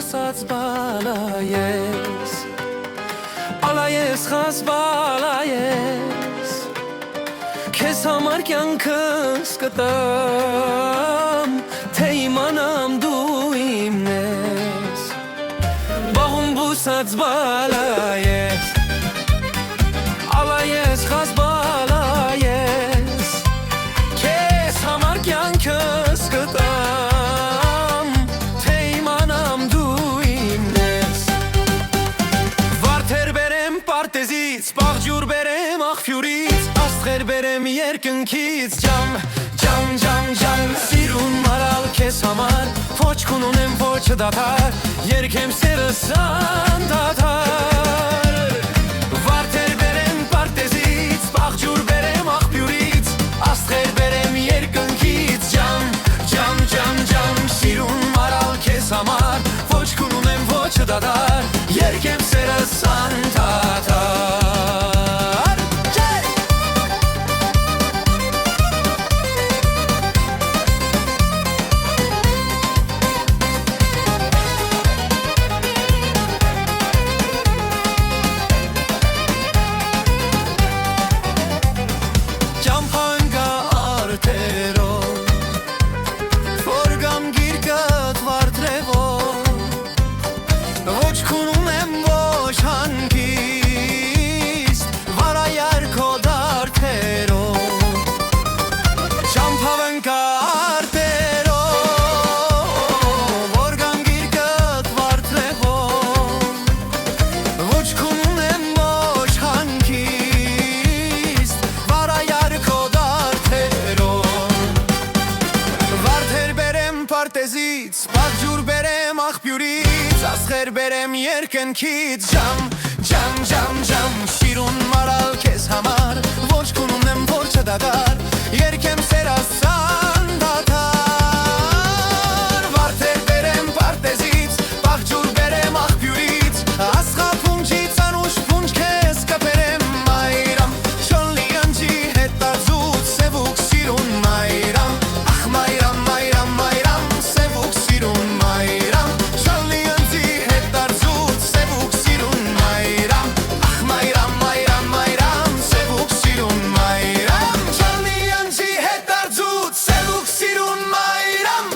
բուսած բալայես Ալայես խազ բալայես Քեզ համար կյանքս կտամ Թե իմանամ դու իմն ես Բաղում բուսած բալայես Ալայես խազ բալայես Քեզ համար կյանքս կտամ Թե իմանամ դու իմն ես Վարդեր բերեմ պարտեզից Պաղջուր բերեմ աղբյուրից Աստղեր բերեմ երկնքից Ջամ, ջամ, ջամ, ջամ Սիրուն մարալ քեզ համար Ոչ կունունեմ ոչ դադար Երգեմ սերս անդադար Վարդեր բերեմ պարտեզից Պաղջուր բերեմ աղբյուրից Աստղեր բերեմ երկնքից Ջամ, ջամ, ջամ, ջամ Սիրուն մարալ քեզ համար Ոչ կունունեմ ոչ դադար Երգեմ սերս անդադար Պաղջուր բերեմ աղբյուրից Աստղեր բերեմ երկնքից Ջամ, ջամ, ջամ, ջամ Սիրուն մարալ քեզ համար Ոչ կունունեմ ոչ դադար Երգեմ սերս անդադար Վարդեր բերեմ պարտեզից Պաղջուր բերեմ աղբյուրից Աստղափունջից անուշ փունջ քեզ կբերեմ մայրամ Չոնլի ընջի հետազուտ Սևուկ սիրուն մայրամ Ախ մայրամ, մայրամ, մայրամ Սևուկ սիրուն մայրամ Չոնլի ընջի հետազուտ Սևուկ սիրուն մայրամ Ախ մայրամ, մայրամ, մայրամ Սևուկ սիրուն մայրամ Չոնլի ընջի հետազուտ Սևուկ սիրուն մայրամ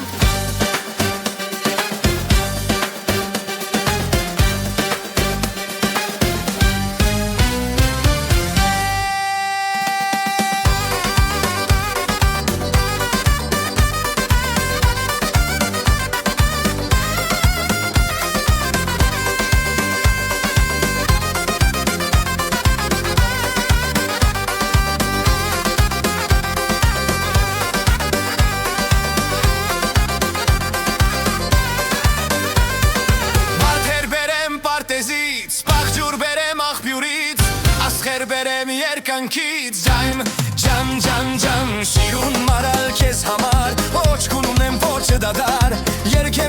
Պաղջուր բերեմ աղբյուրից Աստղեր բերեմ երկնքից Ջամ, ջամ, ջամ, ջամ Սիրուն մարալ քեզ համար Ոչ կունունեմ ոչ դադար Երգեմ